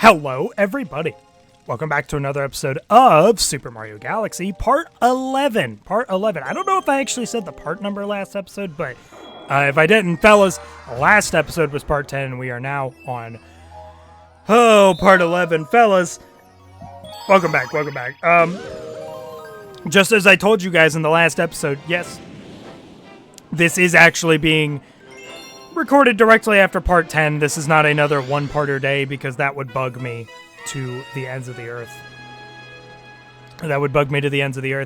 Hello, everybody. Welcome back to another episode of Super Mario Galaxy, Part 11. Part 11. I don't know if I actually said the part number last episode, but if I didn't, fellas, last episode was Part 10, and we are now on, Part 11. Fellas, welcome back. Just as I told you guys in the last episode, yes, this is actually being recorded directly after Part 10. This is not another one-parter day because that would bug me to the ends of the earth.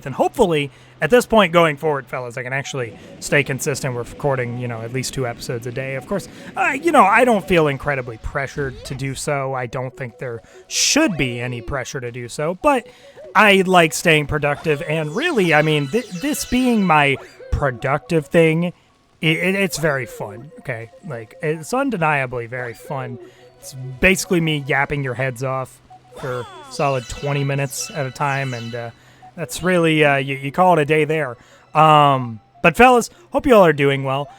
And hopefully, at this point going forward, fellas, I can actually stay consistent with recording, at least 2 episodes a day. Of course, I don't feel incredibly pressured to do so. I don't think there should be any pressure to do so, but I like staying productive, and really, this being my productive thing, it's very fun, okay? Like, it's undeniably very fun. It's basically me yapping your heads off for solid 20 minutes at a time, and that's really, you call it a day there. But fellas, hope you all are doing well.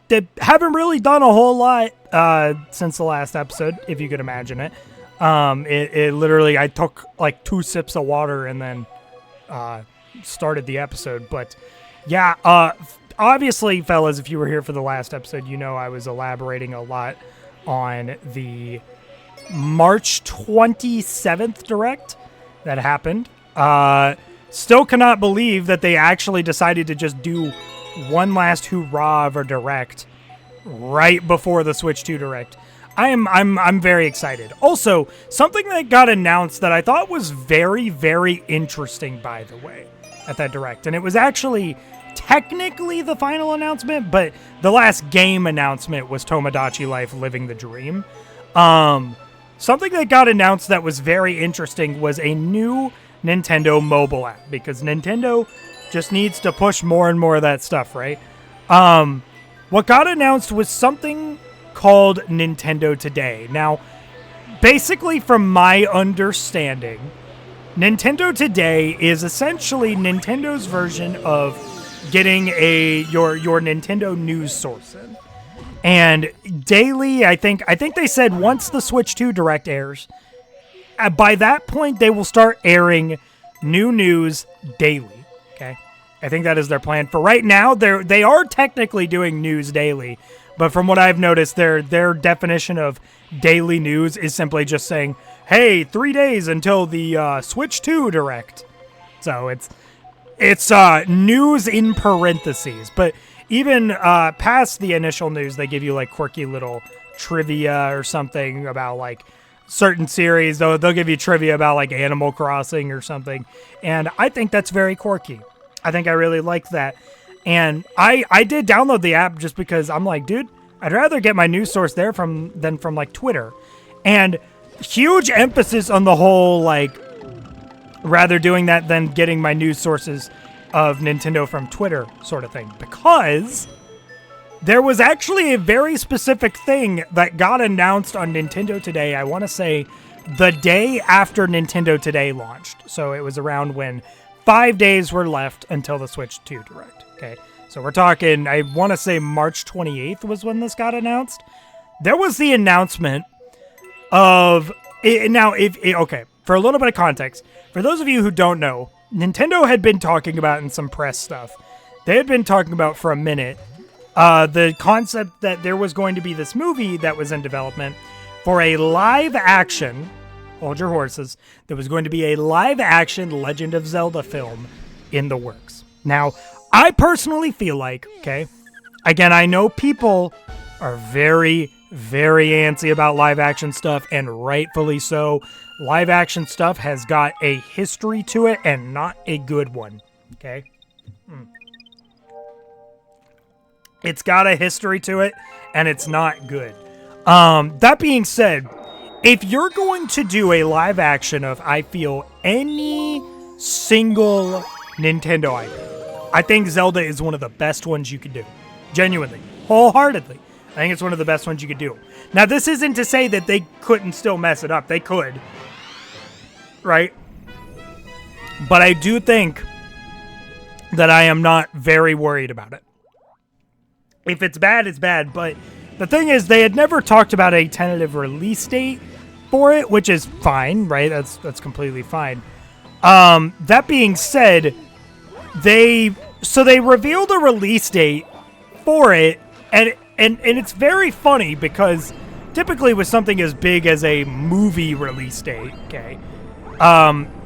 They haven't really done a whole lot since the last episode, if you could imagine it. It literally, I took like 2 sips of water and then started the episode, but yeah, obviously, fellas, if you were here for the last episode, I was elaborating a lot on the March 27th Direct that happened. Still cannot believe that they actually decided to just do one last hurrah of a Direct right before the Switch 2 Direct. I'm very excited. Also, something that got announced that I thought was very, very interesting, by the way, at that Direct, and it was actually technically the final announcement, but the last game announcement was Tomodachi Life Living the Dream. Something that got announced that was very interesting was a new Nintendo mobile app, because Nintendo just needs to push more and more of that stuff, right? What got announced was something called Nintendo Today. Now, basically, from my understanding, Nintendo Today is essentially Nintendo's version of getting your Nintendo news source in. And daily, I think they said once the Switch 2 Direct airs, by that point they will start airing new news daily. Okay, I think that is their plan. For right now, they are technically doing news daily, but from what I've noticed, their definition of daily news is simply just saying, "Hey, 3 days until the Switch 2 Direct." So it's news in parentheses, but even past the initial news, they give you like quirky little trivia or something about like certain series. They'll give you trivia about like Animal Crossing or something, and I think that's very quirky. I think I really like that, and I did download the app just because I'm like, dude, I'd rather get my news source there than from like Twitter, and huge emphasis on the whole like, rather doing that than getting my news sources of Nintendo from Twitter sort of thing, because there was actually a very specific thing that got announced on Nintendo Today, I want to say the day after Nintendo Today launched. So it was around when 5 days were left until the Switch 2 Direct. Okay, so we're talking, I want to say March 28th was when this got announced. There was the announcement of it. Now, okay, for a little bit of context, for those of you who don't know, Nintendo had been talking about in some press stuff. They had been talking about for a minute the concept that there was going to be this movie that was in development for a live action, hold your horses, there was going to be a live action Legend of Zelda film in the works. Now, I personally feel like, okay, again, I know people are very, very antsy about live action stuff, and rightfully so. Live action stuff has got a history to it, and not a good one, okay? It's got a history to it, and it's not good. That being said, if you're going to do a live action of, I feel, any single Nintendo IP, I think Zelda is one of the best ones you could do. Genuinely. Wholeheartedly. I think it's one of the best ones you could do. Now, this isn't to say that they couldn't still mess it up. They could. Right? But I do think that I am not very worried about it. If it's bad, it's bad. But the thing is, they had never talked about a tentative release date for it, which is fine, right? That's completely fine. That being said, they revealed a release date for it, and it's very funny because typically with something as big as a movie release date, okay,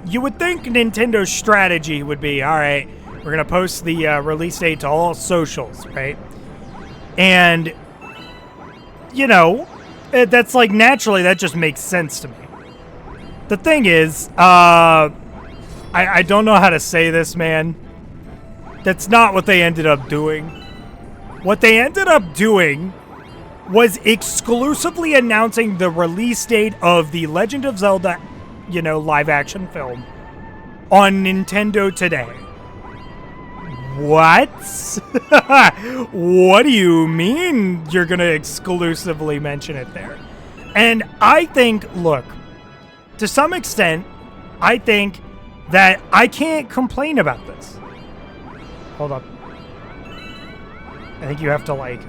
you would think Nintendo's strategy would be, all right, we're gonna post the release date to all socials, right? And you know, that's like naturally that just makes sense to me. The thing is, I don't know how to say this, man. That's not what they ended up doing. What they ended up doing was exclusively announcing the release date of the Legend of Zelda, you know, live-action film on Nintendo Today. What? What do you mean you're going to exclusively mention it there? And I think, look, to some extent, I think that I can't complain about this. Hold up. I think you have to, like...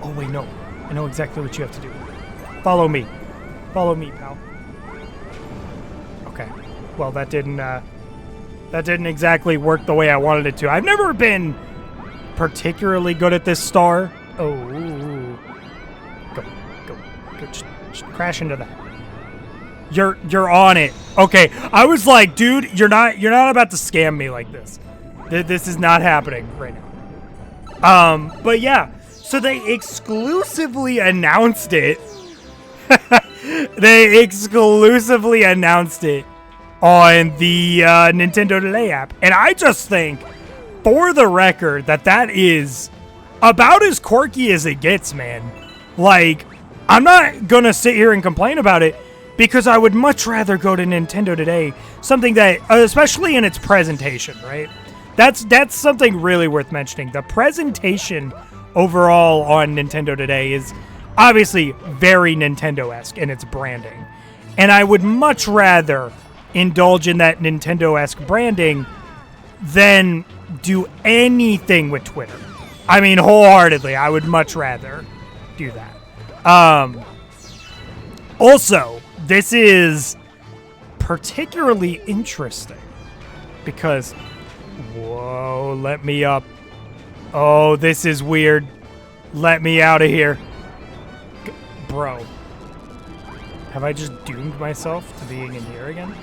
Oh, wait, no. I know exactly what you have to do. Follow me. Follow me, pal. Okay. Well, that didn't exactly work the way I wanted it to. I've never been particularly good at this star. Oh. Go. Just crash into that. You're on it. Okay. I was like, dude, you're not about to scam me like this. This is not happening right now. But yeah, so they exclusively announced it. They exclusively announced it on the Nintendo Today app. And I just think, for the record, that is about as quirky as it gets, man. Like, I'm not gonna sit here and complain about it, because I would much rather go to Nintendo Today, something that, especially in its presentation, right? That's something really worth mentioning. The presentation overall on Nintendo Today is obviously very Nintendo-esque in its branding. And I would much rather indulge in that Nintendo-esque branding than do anything with Twitter. I mean, wholeheartedly, I would much rather do that. Also, this is particularly interesting because, whoa, let me up. Oh, this is weird. Let me out of here. Bro. Have I just doomed myself to being in here again?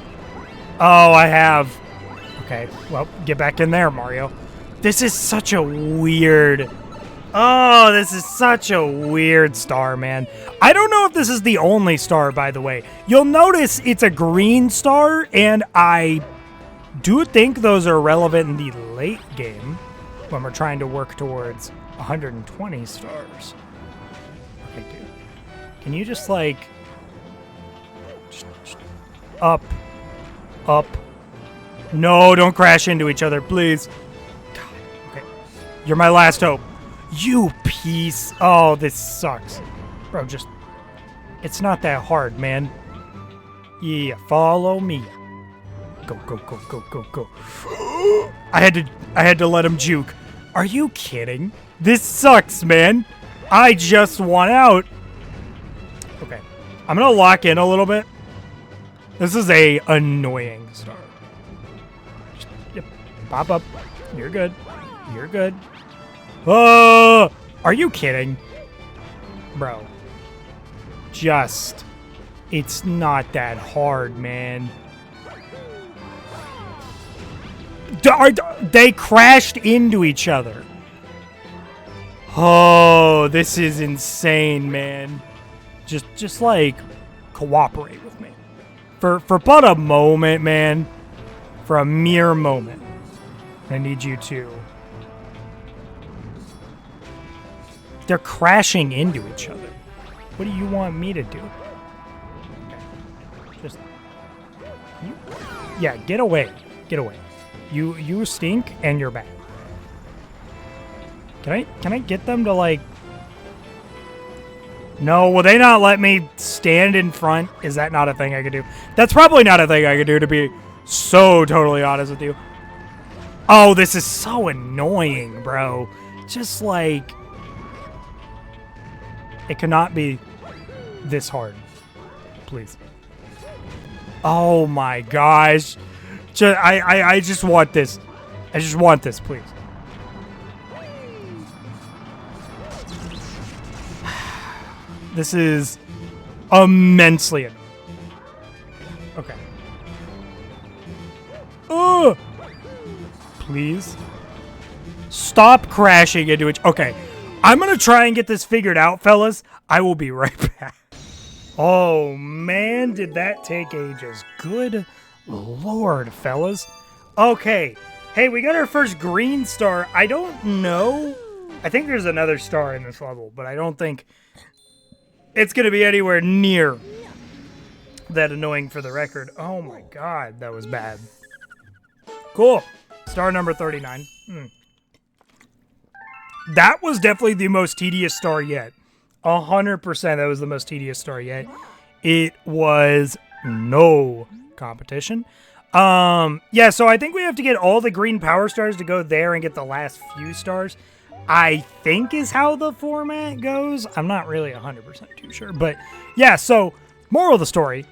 Oh, I have. Okay, well, get back in there, Mario. This is such a weird... Oh, this is such a weird star, man. I don't know if this is the only star, by the way. You'll notice it's a green star, and I do think those are relevant in the late game when we're trying to work towards 120 stars. Okay, dude. Can you just, like... Just up. Up. No, don't crash into each other, please. God, okay. You're my last hope. You piece. Oh, this sucks. Bro, just... It's not that hard, man. Yeah, follow me. Go, go, go, go, go, go. I had to let him juke. Are you kidding? This sucks, man. I just won out. Okay. I'm gonna lock in a little bit. This is a annoying star. Just, yep. Pop up. You're good. You're good. Oh, are you kidding? Bro. Just, it's not that hard, man. They crashed into each other. Oh, this is insane, man. Just like, cooperate with me. For but a moment, man. For a mere moment. I need you to... They're crashing into each other. What do you want me to do? Okay. Just... Yeah, get away. Get away. You stink and you're bad. Can I get them to, like... No, will they not let me stand in front? Is that not a thing I could do? That's probably not a thing I could do, to be so totally honest with you. Oh, this is so annoying, bro. Just like... It cannot be... this hard. Please. Oh my gosh. I just want this. I just want this, please. This is immensely annoying. Okay. Oh! Please. Stop crashing into it. Okay. I'm going to try and get this figured out, fellas. I will be right back. Oh, man, did that take ages. Good Lord, fellas. Okay. Hey, we got our first green star. I don't know. I think there's another star in this level, but I don't think it's going to be anywhere near that annoying for the record. Oh, my God. That was bad. Cool. Star number 39. That was definitely the most tedious star yet. 100% that was the most tedious star yet. It was no competition. Yeah, so I think we have to get all the green power stars to go there and get the last few stars. I think is how the format goes. I'm not really 100% too sure. But yeah, so moral of the story.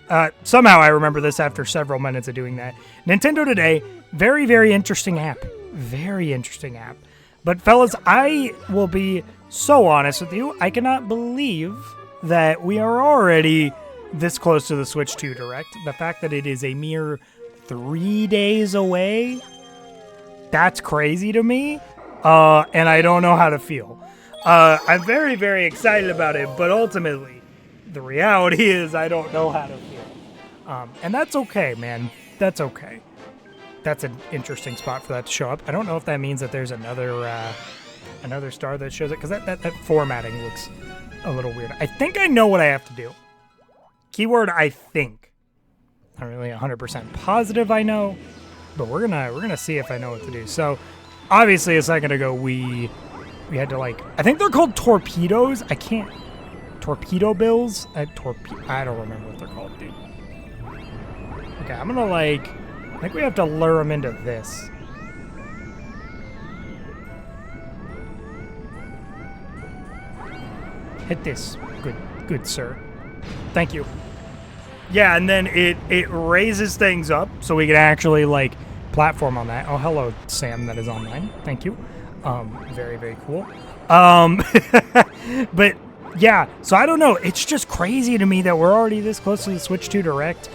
Somehow I remember this after several minutes of doing that. Nintendo Today, very, very interesting app. Very interesting app. But fellas, I will be so honest with you. I cannot believe that we are already this close to the Switch 2 Direct. The fact that it is a mere 3 days away, that's crazy to me. And I don't know how to feel. I'm very, very excited about it, but ultimately, the reality is I don't know how to feel. And that's okay, man. That's okay. That's an interesting spot for that to show up. I don't know if that means that there's another star that shows it, because that formatting looks a little weird. I think I know what I have to do. Keyword, I think. Not really 100% positive I know, but we're gonna see if I know what to do. So, obviously, a second ago, we had to, like, I think they're called torpedoes. I can't, torpedo bills? I don't remember what they're called, dude. Okay, I'm gonna, like, I think we have to lure them into this. Hit this, good sir. Thank you. Yeah, and then it raises things up so we can actually, like, platform on that. Oh, hello, Sam, that is online. Thank you. Very, very cool. But yeah, so I don't know. It's just crazy to me that we're already this close to the Switch 2 Direct.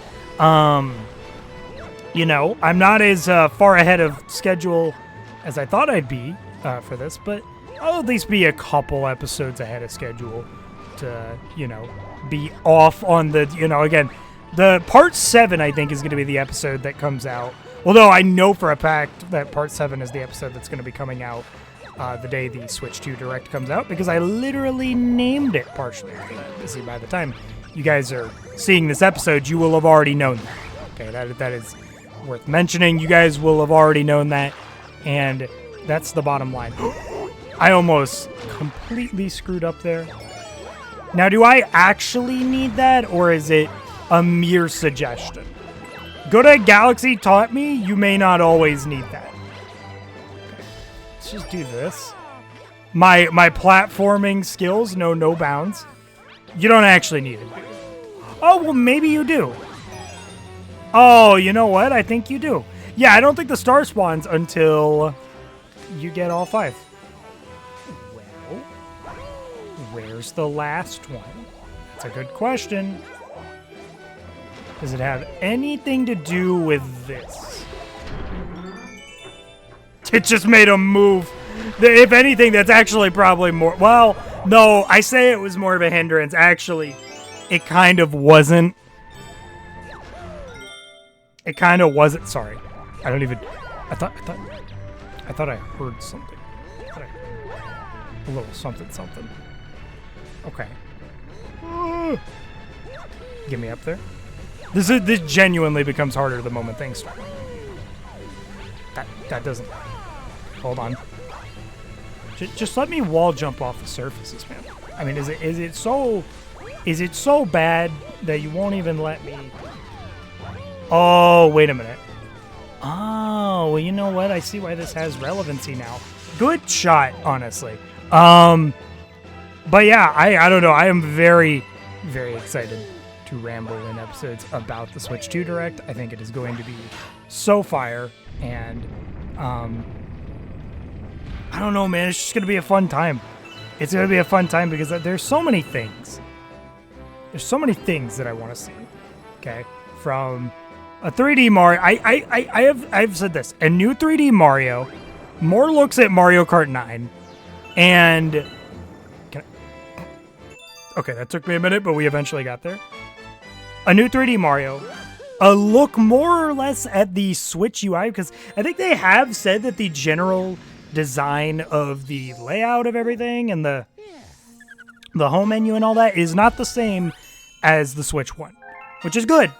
You know, I'm not as far ahead of schedule as I thought I'd be for this, but I'll at least be a couple episodes ahead of schedule to, you know, be off on the, you know, again, the part 7, I think, is going to be the episode that comes out. Although I know for a fact that part 7 is the episode that's going to be coming out the day the Switch 2 Direct comes out, because I literally named it partially after that. See, by the time you guys are seeing this episode, you will have already known that. Okay, that is worth mentioning. You guys will have already known that, and that's the bottom line. I almost completely screwed up there. Now, do I actually need that, or is it a mere suggestion? Good Galaxy taught me you may not always need that. Okay, let's just do this. My platforming skills know no bounds. You don't actually need it. Oh, well, maybe you do. Oh, you know what? I think you do. Yeah, I don't think the star spawns until you get all 5. Well, where's the last one? That's a good question. Does it have anything to do with this? It just made a move. If anything, that's actually probably more... Well, no, I say it was more of a hindrance. Actually, it kind of wasn't. It kind of wasn't. Sorry. I don't even... I thought I heard something. A little something. Okay. Get me up there. This genuinely becomes harder the moment things start. That doesn't... Hold on. Just let me wall jump off the surfaces, man. I mean, is it so bad that you won't even let me... Oh, wait a minute. Oh, well, you know what? I see why this has relevancy now. Good shot, honestly. But yeah, I don't know. I am very, very excited to ramble in episodes about the Switch 2 Direct. I think it is going to be so fire, and I don't know, man. It's just going to be a fun time. It's going to be a fun time because there's so many things. There's so many things that I want to see. Okay, from a 3D Mario. I've said this. A new 3D Mario, more looks at Mario Kart 9, and okay, that took me a minute, but we eventually got there. A new 3D Mario, a look more or less at the Switch UI, because I think they have said that the general design of the layout of everything and the home menu and all that is not the same as the Switch one, which is good.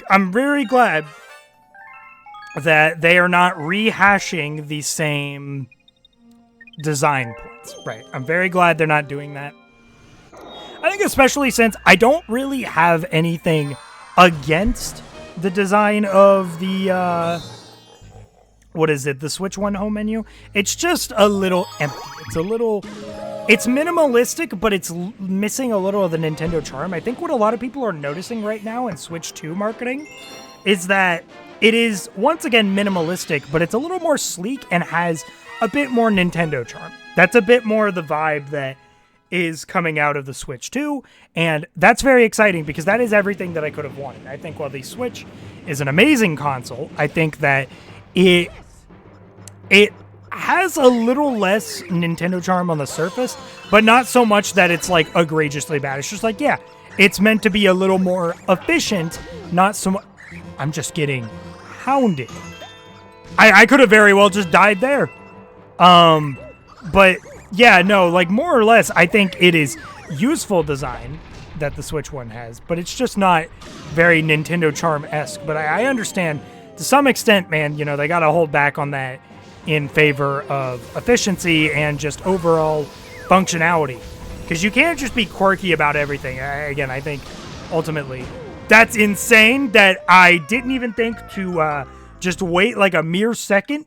I'm very glad that they are not rehashing the same design points. Right. I'm very glad they're not doing that. I think especially since I don't really have anything against the design of the, the Switch 1 home menu. It's just a little empty. It's minimalistic, but it's missing a little of the Nintendo charm. I think what a lot of people are noticing right now in Switch 2 marketing is that it is, once again, minimalistic, but it's a little more sleek and has a bit more Nintendo charm. That's a bit more the vibe that is coming out of the Switch 2, and that's very exciting because that is everything that I could have wanted. I think while the Switch is an amazing console, I think that it has a little less Nintendo charm on the surface, but not so much that it's like egregiously bad. It's just like, yeah, it's meant to be a little more efficient, not so much. I'm just getting hounded. I could have very well just died there. But yeah, no, like more or less, I think it is useful design that the Switch one has, but it's just not very Nintendo charm-esque. But I understand to some extent, man, you know, they got to hold back on that in favor of efficiency and just overall functionality. Because you can't just be quirky about everything. Again, I think ultimately that's insane that I didn't even think to just wait like a mere second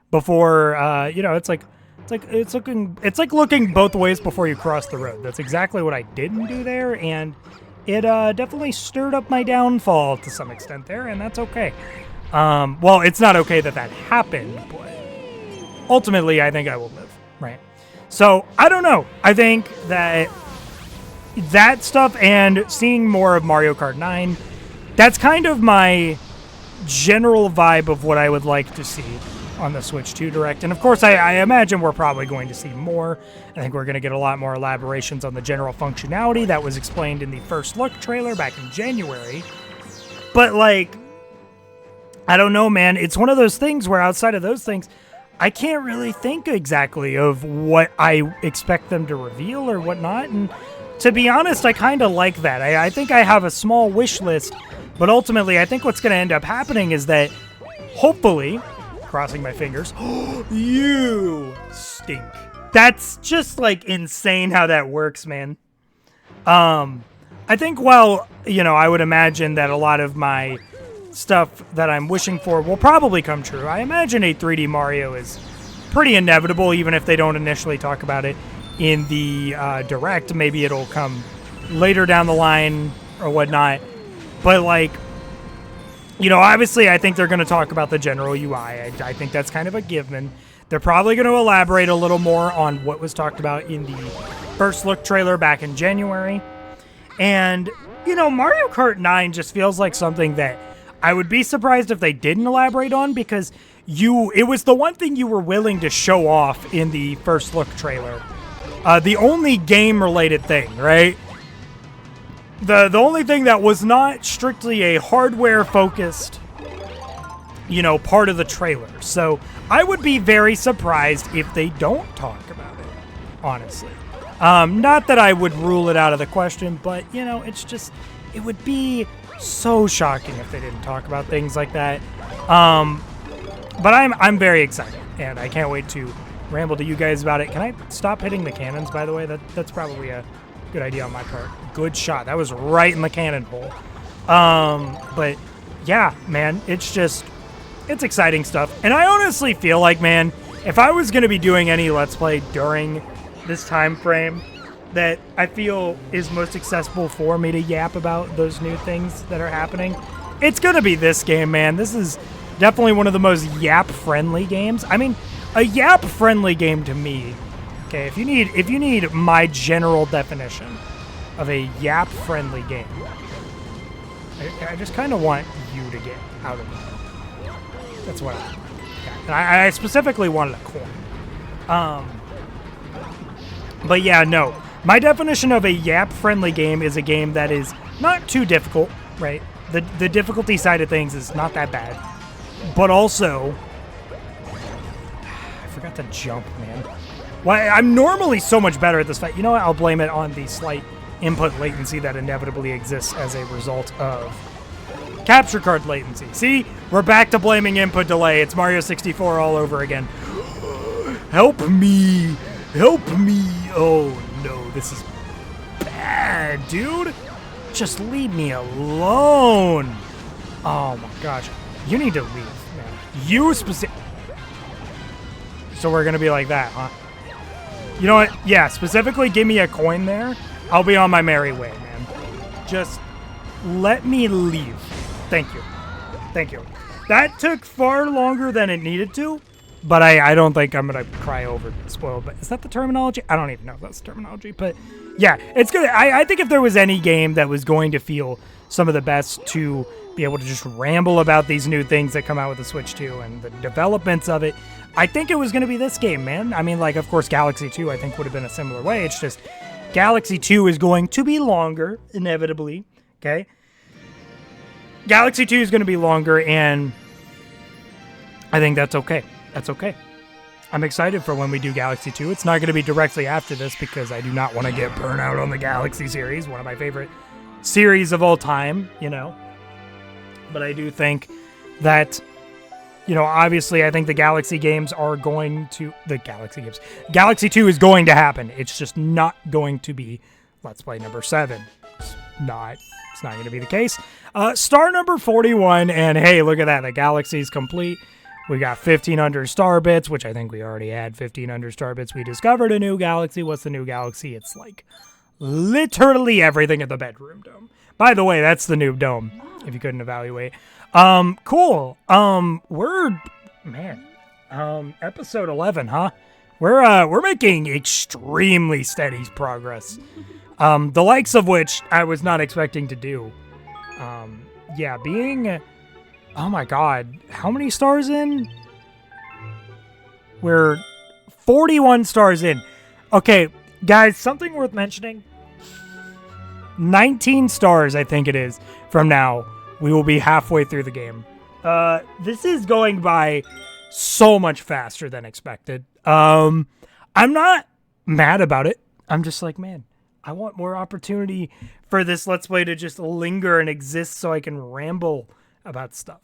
before, it's like looking both ways before you cross the road. That's exactly what I didn't do there, and it definitely stirred up my downfall to some extent there, and that's okay. Well, it's not okay that happened, but ultimately I think I will live, right? So, I don't know. I think that stuff and seeing more of Mario Kart 9, that's kind of my general vibe of what I would like to see on the Switch 2 Direct. And of course, I imagine we're probably going to see more. I think we're going to get a lot more elaborations on the general functionality that was explained in the first look trailer back in January. But like, I don't know, man. It's one of those things where outside of those things, I can't really think exactly of what I expect them to reveal or whatnot. And to be honest, I kind of like that. I think I have a small wish list, but ultimately I think what's going to end up happening is that hopefully, crossing my fingers, you stink. That's just like insane how that works, man. I think while, I would imagine that a lot of my stuff that I'm wishing for will probably come true. I imagine a 3D Mario is pretty inevitable, even if they don't initially talk about it in the Direct. Maybe it'll come later down the line or whatnot. But like, obviously I think they're going to talk about the general UI. I think that's kind of a given. They're probably going to elaborate a little more on what was talked about in the first look trailer back in January. And, Mario Kart 9 just feels like something that I would be surprised if they didn't elaborate on, because it was the one thing you were willing to show off in the first look trailer. The only game-related thing, right? The only thing that was not strictly a hardware-focused, part of the trailer. So I would be very surprised if they don't talk about it, honestly. Not that I would rule it out of the question, but, it's just, it would be so shocking if they didn't talk about things like that. But I'm very excited, and I can't wait to ramble to you guys about it. Can I stop hitting the cannons, by the way? That's probably a good idea on my part. Good shot. That was right in the cannon hole. But yeah, man, it's exciting stuff. And I honestly feel like, man, if I was going to be doing any Let's Play during this time frame, that I feel is most accessible for me to yap about those new things that are happening, it's gonna be this game, man. This is definitely one of the most yap-friendly games. I mean, a yap-friendly game to me. Okay, if you need my general definition of a yap-friendly game, I just kind of want you to get out of it. That's what I want. And I specifically wanted a coin. But yeah, no. My definition of a yap-friendly game is a game that is not too difficult, right? The difficulty side of things is not that bad. But also, I forgot to jump, man. Why I'm normally so much better at this fight. You know what? I'll blame it on the slight input latency that inevitably exists as a result of capture card latency. See? We're back to blaming input delay. It's Mario 64 all over again. Help me! Help me! Oh no, this is bad, dude! Just leave me alone! Oh my gosh. You need to leave, man. You specific. So we're gonna be like that, huh? You know what? Yeah, specifically give me a coin there. I'll be on my merry way, man. Just let me leave. Thank you. Thank you. That took far longer than it needed to, but I don't think I'm gonna cry over spoiled. But is that the terminology? I don't even know if that's the terminology. But yeah, it's good. I think if there was any game that was going to feel some of the best to be able to just ramble about these new things that come out with the Switch 2 and the developments of it, I think it was going to be this game, man. I mean, like, of course, Galaxy 2, I think, would have been a similar way. It's just Galaxy 2 is going to be longer, inevitably, okay? Galaxy 2 is going to be longer, and I think that's okay. That's okay. I'm excited for when we do Galaxy 2. It's not going to be directly after this because I do not want to get burnt out on the Galaxy series, one of my favorite series of all time, you know? But I do think that, you know, obviously I think the Galaxy games are going to... Galaxy 2 is going to happen. It's just not going to be Let's Play number 7. It's not going to be the case. Star number 41, and hey, look at that. The Galaxy's complete. We got 1,500 star bits, which I think we already had 1,500 star bits. We discovered a new galaxy. What's the new galaxy? It's like literally everything at the bedroom dome. By the way, that's the new dome, if you couldn't evaluate. Cool. Episode 11, huh? We're making extremely steady progress. The likes of which I was not expecting to do. Yeah, being... Oh my god, how many stars in? We're 41 stars in. Okay, guys, something worth mentioning. 19 stars, I think it is, from now. We will be halfway through the game. This is going by so much faster than expected. I'm not mad about it. I'm just like, man, I want more opportunity for this Let's Play to just linger and exist so I can ramble about stuff.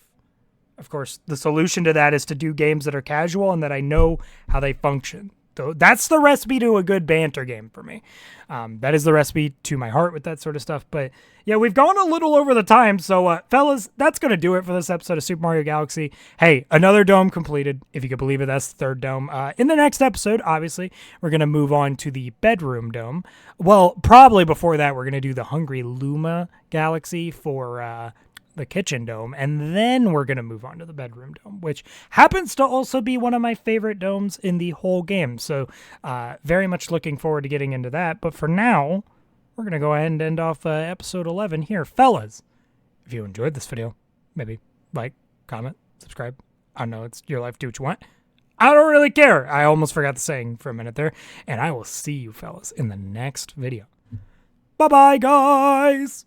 Of course, the solution to that is to do games that are casual and that I know how they function. So that's the recipe to a good banter game for me. That is the recipe to my heart with that sort of stuff. But yeah, we've gone a little over the time. So fellas, that's going to do it for this episode of Super Mario Galaxy. Hey, another dome completed. If you could believe it, that's the third dome. In the next episode, obviously, we're going to move on to the bedroom dome. Well, probably before that, we're going to do the Hungry Luma Galaxy for... the kitchen dome, and then we're going to move on to the bedroom dome, which happens to also be one of my favorite domes in the whole game. So very much looking forward to getting into that. But for now, we're going to go ahead and end off episode 11 here. Fellas, if you enjoyed this video, maybe like, comment, subscribe. I don't know, it's your life, do what you want. I don't really care. I almost forgot the saying for a minute there. And I will see you fellas in the next video. Bye-bye, guys!